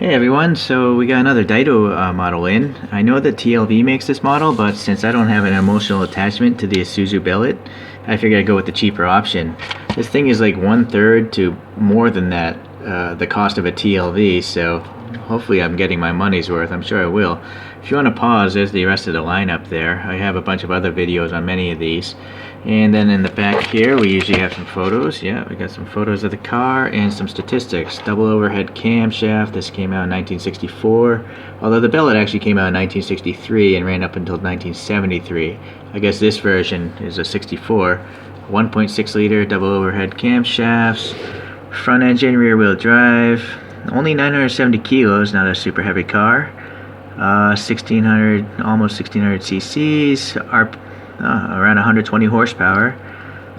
Hey everyone, so we got another Dydo model in. I know that TLV makes this model, but since I don't have an emotional attachment to the Isuzu Bellett, I figured I'd go with the cheaper option. This thing is like 1/3 to more than that, the cost of a TLV, so hopefully I'm getting my money's worth. I'm sure I will. If you want to pause, there's the rest of the lineup there. I have a bunch of other videos on many of these. And then in the back here, we usually have some photos. Yeah, we got some photos of the car and some statistics. Double overhead camshaft. This came out in 1964. Although the Bellett actually came out in 1963 and ran up until 1973. I guess this version is a 64. 1.6 liter double overhead camshafts. Front engine, rear wheel drive. Only 970 kilos, not a super heavy car. 1600, almost 1600 cc's. Around 120 horsepower.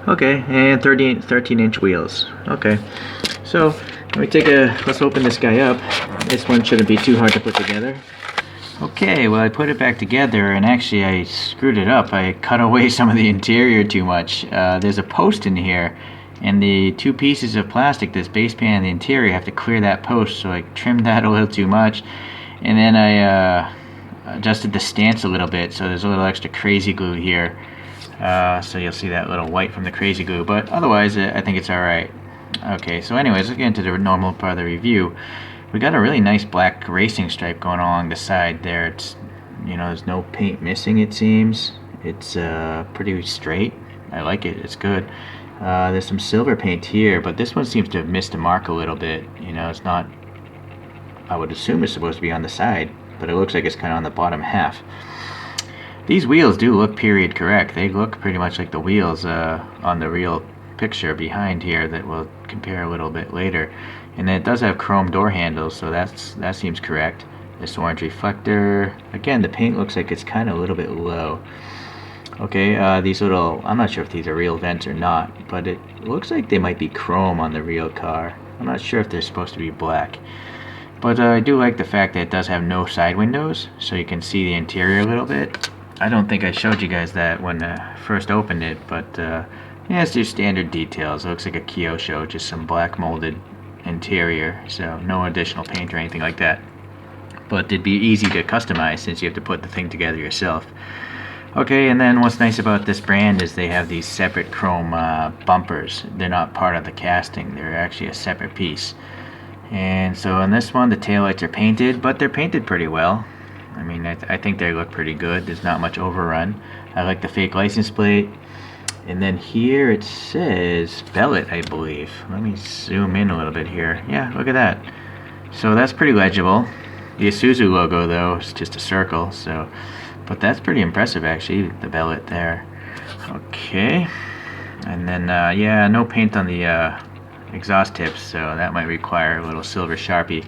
Okay, and 13-inch wheels. Okay, so let's open this guy up. This one shouldn't be too hard to put together. Okay, well I put it back together and actually I screwed it up. I cut away some of the interior too much. There's a post in here and the two pieces of plastic, this base pan and the interior, I have to clear that post, so I trimmed that a little too much. And then I adjusted the stance a little bit, so there's a little extra crazy glue here. So you'll see that little white from the crazy glue, but otherwise I think it's alright. Okay, so anyways, let's get into the normal part of the review. We got a really nice black racing stripe going along the side there. It's, there's no paint missing, it seems. It's pretty straight. I like it, it's good. There's some silver paint here, but this one seems to have missed the mark a little bit. It's not, I would assume it's supposed to be on the side, but it looks like it's kind of on the bottom half. These wheels do look period correct. They look pretty much like the wheels on the real picture behind here that we'll compare a little bit later. And then it does have chrome door handles, so that seems correct. This orange reflector. Again, the paint looks like it's kind of a little bit low. Okay, these little, I'm not sure if these are real vents or not, but it looks like they might be chrome on the real car. I'm not sure if they're supposed to be black. But I do like the fact that it does have no side windows, so you can see the interior a little bit. I don't think I showed you guys that when I first opened it, but yeah, it's just standard details. It looks like a Kyosho, just some black molded interior, so no additional paint or anything like that. But it'd be easy to customize since you have to put the thing together yourself. Okay, and then what's nice about this brand is they have these separate chrome bumpers. They're not part of the casting, they're actually a separate piece. And so on this one, the taillights are painted, but they're painted pretty well. I mean, I think they look pretty good. There's not much overrun. I like the fake license plate. And then here it says Bellett, I believe. Let me zoom in a little bit here. Yeah, look at that. So that's pretty legible. The Isuzu logo, though, is just a circle, so... But that's pretty impressive, actually, the Bellett there. Okay. And then, yeah, no paint on the exhaust tips, so that might require a little silver Sharpie.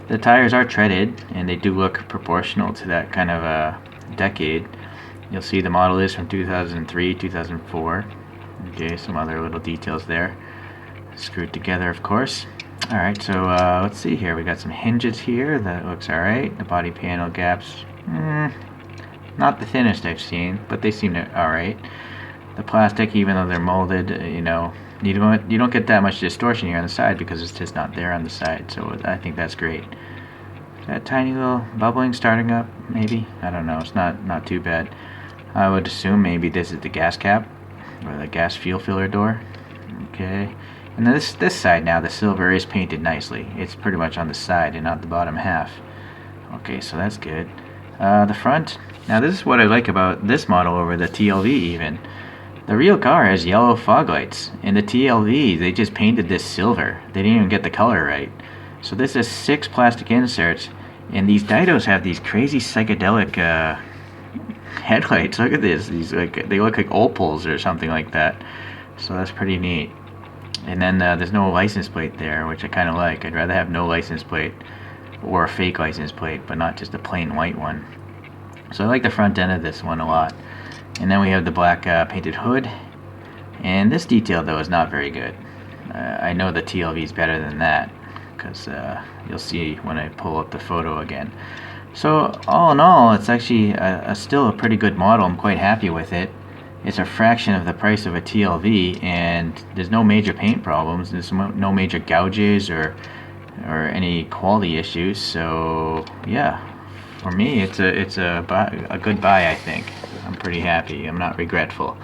The tires are treaded, and they do look proportional to that kind of decade. You'll see the model is from 2003, 2004. Okay, some other little details there. Screwed together, of course. Alright, so let's see here. We got some hinges here. That looks alright. The body panel gaps, not the thinnest I've seen, but they seem alright. The plastic, even though they're molded, you don't get that much distortion here on the side because it's just not there on the side, so I think that's great. That tiny little bubbling starting up, maybe? I don't know, it's not too bad. I would assume maybe this is the gas cap, or the gas fuel filler door. Okay, and then this side now, the silver is painted nicely. It's pretty much on the side and not the bottom half. Okay, so that's good. The front, now this is what I like about this model over the TLV even. The real car has yellow fog lights, and the TLV, they just painted this silver. They didn't even get the color right. So this is 6 plastic inserts, and these Dydos have these crazy psychedelic headlights. Look at this. They look like opals or something like that. So that's pretty neat. And then there's no license plate there, which I kind of like. I'd rather have no license plate or a fake license plate, but not just a plain white one. So I like the front end of this one a lot. And then we have the black painted hood. And this detail, though, is not very good. I know the TLV is better than that, because you'll see when I pull up the photo again. So all in all, it's actually still a pretty good model. I'm quite happy with it. It's a fraction of the price of a TLV, and there's no major paint problems. There's no major gouges or or any quality issues. So yeah, for me it's a good buy, I think. I'm pretty happy. I'm not regretful.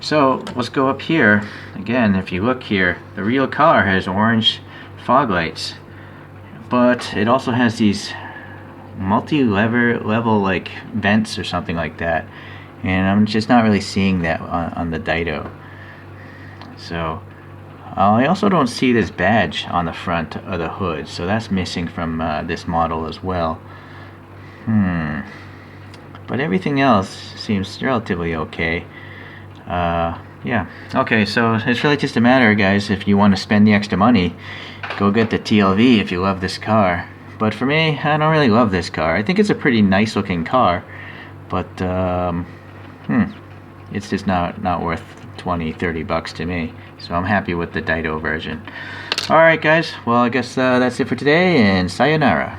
So let's go up here again. If you look here, the real car has orange fog lights, but it also has these multi-level like vents or something like that, and I'm just not really seeing that on the Dydo. So I also don't see this badge on the front of the hood, so that's missing from this model as well. But everything else seems relatively okay. Yeah. Okay, so it's really just a matter, guys, if you want to spend the extra money, go get the TLV if you love this car. But for me, I don't really love this car. I think it's a pretty nice looking car, but it's just not worth 20-30 bucks to me. So I'm happy with the Dydo version. Alright guys, well I guess that's it for today, and sayonara.